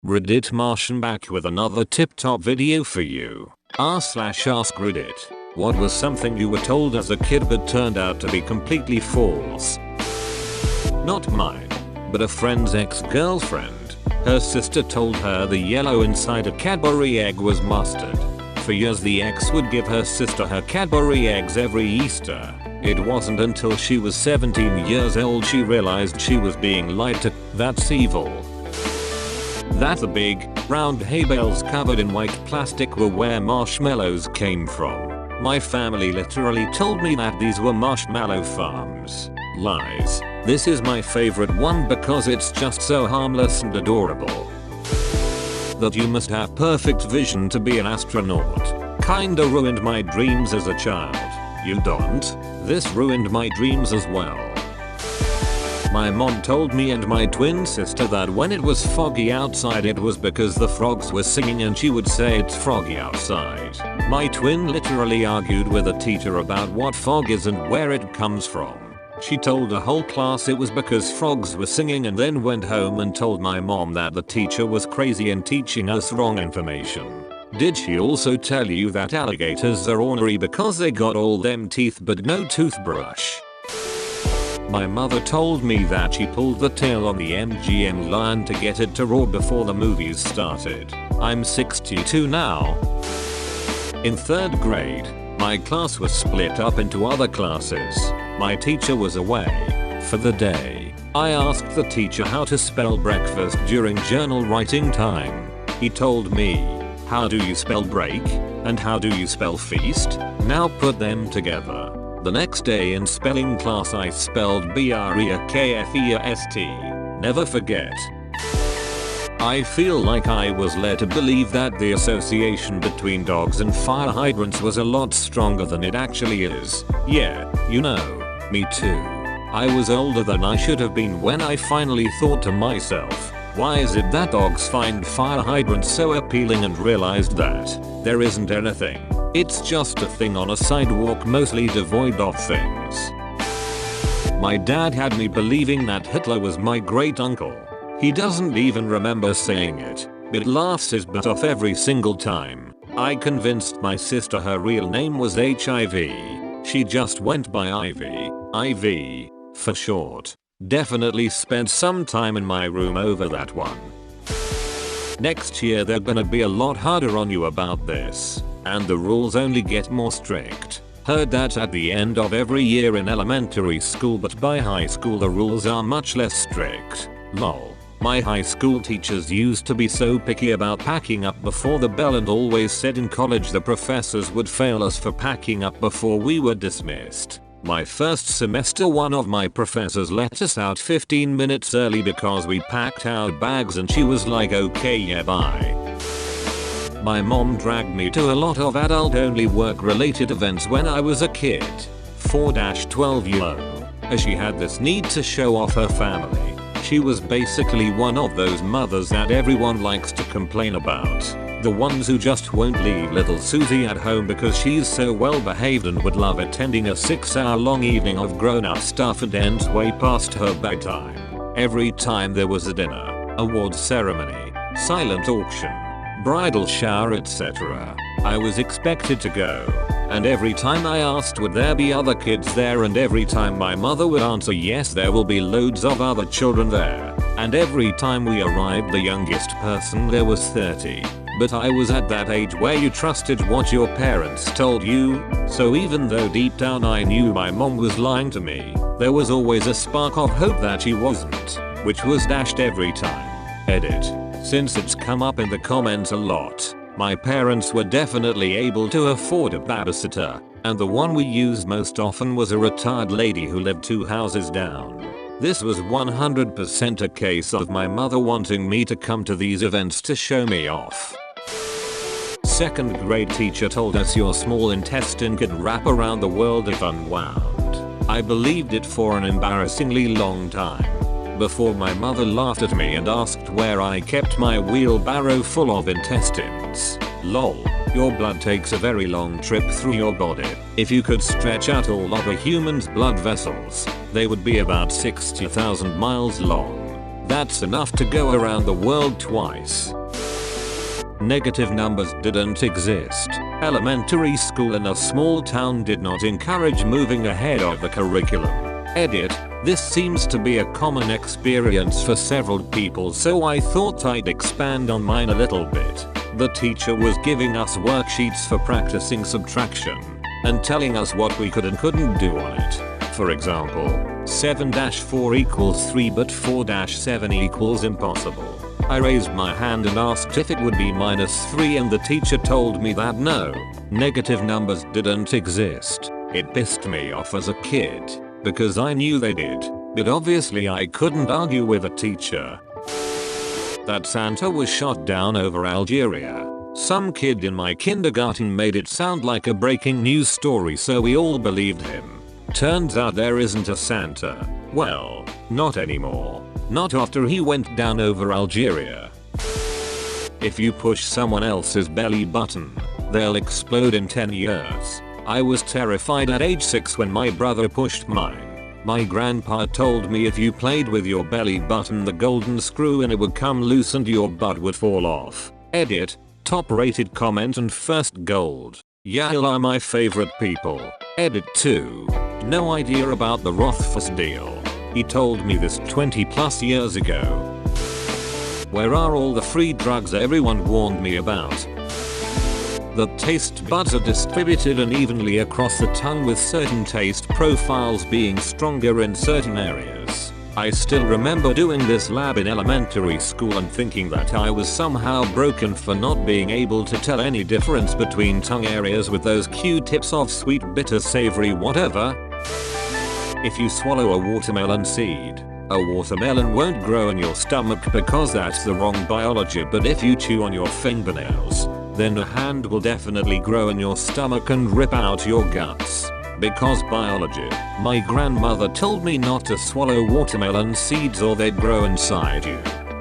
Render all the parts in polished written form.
Reddit Martian back with another tip-top video for you. r/AskReddit. What was something you were told as a kid but turned out to be completely false? Not mine, but a friend's ex-girlfriend. Her sister told her the yellow inside a Cadbury egg was mustard. For years the ex would give her sister her Cadbury eggs every Easter. It wasn't until she was 17 years old she realized she was being lied to. That's evil. That the big, round hay bales covered in white plastic were where marshmallows came from. My family literally told me that these were marshmallow farms. Lies. This is my favorite one because it's just so harmless and adorable. That you must have perfect vision to be an astronaut. Kinda ruined my dreams as a child. You don't? This ruined my dreams as well. My mom told me and my twin sister that when it was foggy outside it was because the frogs were singing and she would say it's froggy outside. My twin literally argued with a teacher about what fog is and where it comes from. She told the whole class it was because frogs were singing and then went home and told my mom that the teacher was crazy and teaching us wrong information. Did she also tell you that alligators are ornery because they got all them teeth but no toothbrush? My mother told me that she pulled the tail on the MGM lion to get it to roar before the movies started. I'm 62 now. In 3rd grade, my class was split up into other classes. My teacher was away for the day. I asked the teacher how to spell breakfast during journal writing time. He told me, "How do you spell break? And how do you spell feast? Now put them together." The next day in spelling class I spelled BREAKFEAST. Never forget. I feel like I was led to believe that the association between dogs and fire hydrants was a lot stronger than it actually is. Yeah, you know, me too. I was older than I should have been when I finally thought to myself, why is it that dogs find fire hydrants so appealing, and realized that there isn't anything. It's just a thing on a sidewalk mostly devoid of things. My dad had me believing that Hitler was my great uncle. He doesn't even remember saying it, but laughs his butt off every single time. I convinced my sister her real name was HIV. She just went by Ivy. IV, for short. Definitely spent some time in my room over that one. Next year they're gonna be a lot harder on you about this. And the rules only get more strict. Heard that at the end of every year in elementary school, but by high school the rules are much less strict. Lol. My high school teachers used to be so picky about packing up before the bell and always said in college the professors would fail us for packing up before we were dismissed. My first semester one of my professors let us out 15 minutes early because we packed our bags and she was like, okay, yeah, bye. My mom dragged me to a lot of adult-only work-related events when I was a kid. 4-12 as she had this need to show off her family. She was basically one of those mothers that everyone likes to complain about. The ones who just won't leave little Susie at home because she's so well behaved and would love attending a 6-hour-long evening of grown-up stuff and ends way past her bedtime. Every time there was a dinner, awards ceremony, silent auction, bridal shower, etc., I was expected to go. And every time I asked would there be other kids there, and every time my mother would answer yes, there will be loads of other children there. And every time we arrived the youngest person there was 30. But I was at that age where you trusted what your parents told you, so even though deep down I knew my mom was lying to me, there was always a spark of hope that she wasn't, which was dashed every time. Edit. Since it's come up in the comments a lot, my parents were definitely able to afford a babysitter, and the one we used most often was a retired lady who lived 2 houses down. This was 100% a case of my mother wanting me to come to these events to show me off. 2nd grade teacher told us your small intestine could wrap around the world if unwound. I believed it for an embarrassingly long time. Before my mother laughed at me and asked where I kept my wheelbarrow full of intestines. Lol. Your blood takes a very long trip through your body. If you could stretch out all of a human's blood vessels, they would be about 60,000 miles long. That's enough to go around the world twice. Negative numbers didn't exist. Elementary school in a small town did not encourage moving ahead of the curriculum. Edit. This seems to be a common experience for several people, so I thought I'd expand on mine a little bit. The teacher was giving us worksheets for practicing subtraction and telling us what we could and couldn't do on it. For example, 7-4 equals 3 but 4-7 equals impossible. I raised my hand and asked if it would be -3 and the teacher told me that no, negative numbers didn't exist. It pissed me off as a kid because I knew they did, but obviously I couldn't argue with a teacher. That Santa was shot down over Algeria. Some kid in my kindergarten made it sound like a breaking news story, so we all believed him. Turns out there isn't a Santa. Well, not anymore. Not after he went down over Algeria. If you push someone else's belly button, they'll explode in 10 years. I was terrified at age 6 when my brother pushed mine. My grandpa told me if you played with your belly button, the golden screw in it would come loose and your butt would fall off. Edit. Top rated comment and first gold. Y'all are my favorite people. Edit 2. No idea about the Rothfuss deal. He told me this 20+ years ago. Where are all the free drugs everyone warned me about? The taste buds are distributed unevenly across the tongue, with certain taste profiles being stronger in certain areas. I still remember doing this lab in elementary school and thinking that I was somehow broken for not being able to tell any difference between tongue areas with those Q-tips of sweet, bitter, savory, whatever. If you swallow a watermelon seed, a watermelon won't grow in your stomach because that's the wrong biology, but if you chew on your fingernails, then a hand will definitely grow in your stomach and rip out your guts. Because biology. My grandmother told me not to swallow watermelon seeds or they'd grow inside you.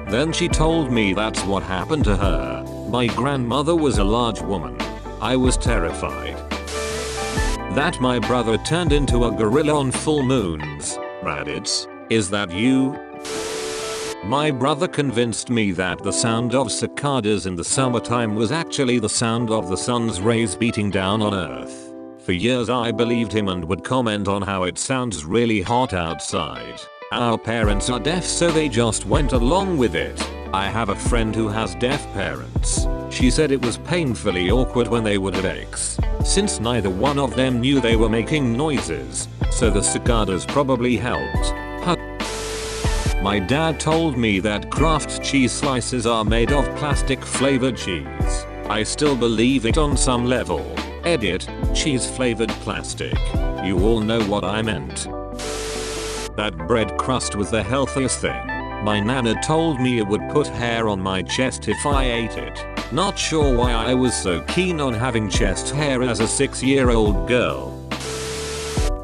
Then she told me that's what happened to her. My grandmother was a large woman. I was terrified that my brother turned into a gorilla on full moons. Reddit. Is that you? My brother convinced me that the sound of cicadas in the summertime was actually the sound of the sun's rays beating down on Earth. For years I believed him and would comment on how it sounds really hot outside. Our parents are deaf, so they just went along with it. I have a friend who has deaf parents. She said it was painfully awkward when they would have X, since neither one of them knew they were making noises, so the cicadas probably helped. My dad told me that Kraft cheese slices are made of plastic flavored cheese. I still believe it on some level. Edit. Cheese flavored plastic. You all know what I meant. That bread crust was the healthiest thing. My nana told me it would put hair on my chest if I ate it. Not sure why I was so keen on having chest hair as a 6-year-old girl.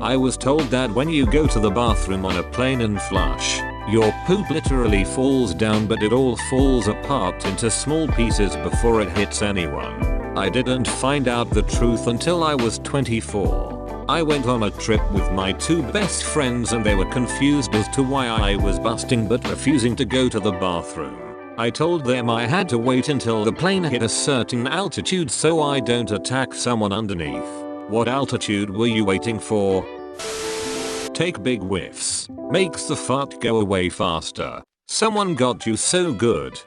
I was told that when you go to the bathroom on a plane and flush, your poop literally falls down, but it all falls apart into small pieces before it hits anyone. I didn't find out the truth until I was 24. I went on a trip with my 2 best friends and they were confused as to why I was busting but refusing to go to the bathroom. I told them I had to wait until the plane hit a certain altitude so I don't attack someone underneath. What altitude were you waiting for? Take big whiffs. Makes the fart go away faster. Someone got you so good.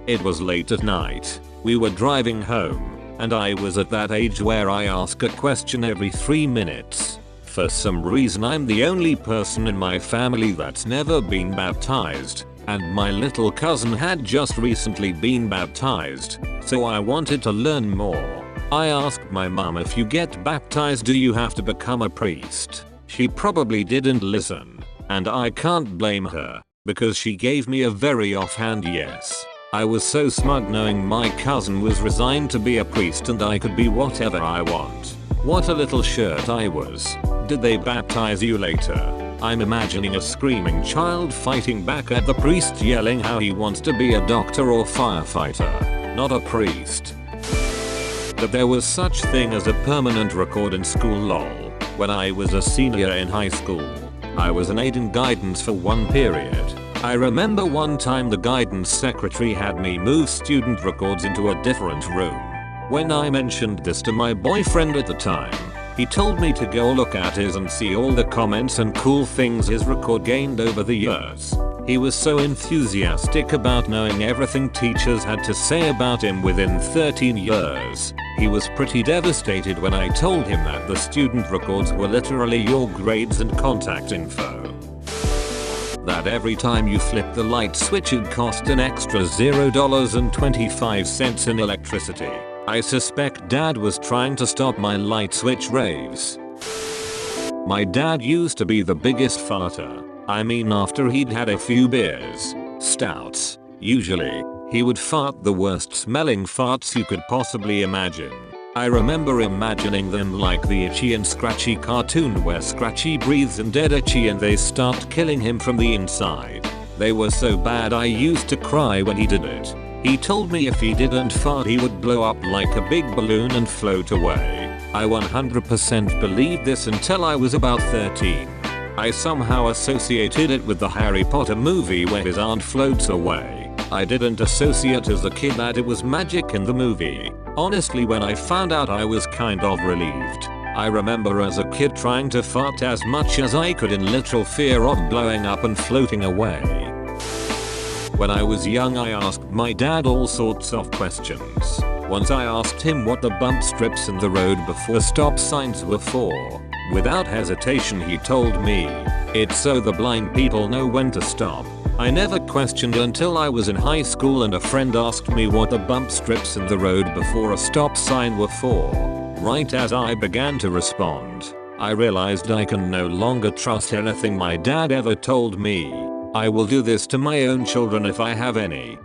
It was late at night. We were driving home, and I was at that age where I ask a question every 3 minutes. For some reason I'm the only person in my family that's never been baptized, and my little cousin had just recently been baptized, so I wanted to learn more. I asked my mom, if you get baptized, do you have to become a priest? She probably didn't listen, and I can't blame her, because she gave me a very offhand yes. I was so smug knowing my cousin was resigned to be a priest and I could be whatever I want. What a little shirt I was. Did they baptize you later? I'm imagining a screaming child fighting back at the priest yelling how he wants to be a doctor or firefighter, not a priest. That there was such thing as a permanent record in school, lol. When I was a senior in high school, I was an aid in guidance for one period. I remember one time the guidance secretary had me move student records into a different room. When I mentioned this to my boyfriend at the time, he told me to go look at his and see all the comments and cool things his record gained over the years. He was so enthusiastic about knowing everything teachers had to say about him within 13 years. He was pretty devastated when I told him that the student records were literally your grades and contact info. That every time you flip the light switch it cost an extra $0.25 in electricity. I suspect Dad was trying to stop my light switch raves. My dad used to be the biggest farter. I mean, after he'd had a few beers, stouts, usually, he would fart the worst smelling farts you could possibly imagine. I remember imagining them like the Itchy and Scratchy cartoon where Scratchy breathes in dead Itchy and they start killing him from the inside. They were so bad I used to cry when he did it. He told me if he didn't fart he would blow up like a big balloon and float away. I 100% believed this until I was about 13. I somehow associated it with the Harry Potter movie where his aunt floats away. I didn't associate as a kid that it was magic in the movie. Honestly, when I found out I was kind of relieved. I remember as a kid trying to fart as much as I could in literal fear of blowing up and floating away. When I was young I asked my dad all sorts of questions. Once I asked him what the bump strips in the road before stop signs were for. Without hesitation he told me, "It's so the blind people know when to stop." I never questioned until I was in high school and a friend asked me what the bump strips in the road before a stop sign were for. Right as I began to respond, I realized I can no longer trust anything my dad ever told me. I will do this to my own children if I have any.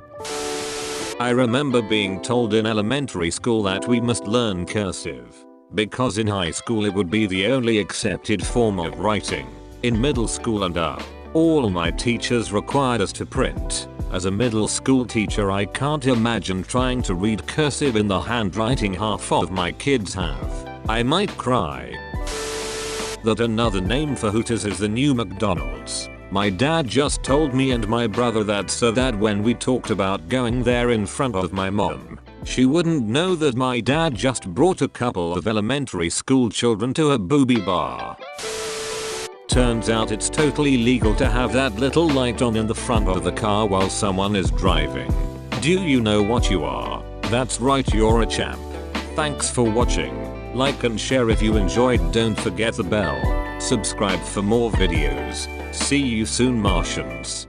I remember being told in elementary school that we must learn cursive, because in high school it would be the only accepted form of writing. In middle school and up, all my teachers required us to print. As a middle school teacher I can't imagine trying to read cursive in the handwriting half of my kids have. I might cry. That another name for Hooters is the new McDonald's. My dad just told me and my brother that so that when we talked about going there in front of my mom, she wouldn't know that my dad just brought a couple of elementary school children to a booby bar. Turns out it's totally legal to have that little light on in the front of the car while someone is driving. Do you know what you are? That's right, you're a champ. Thanks for watching. Like and share if you enjoyed, don't forget the bell. Subscribe for more videos. See you soon, Martians.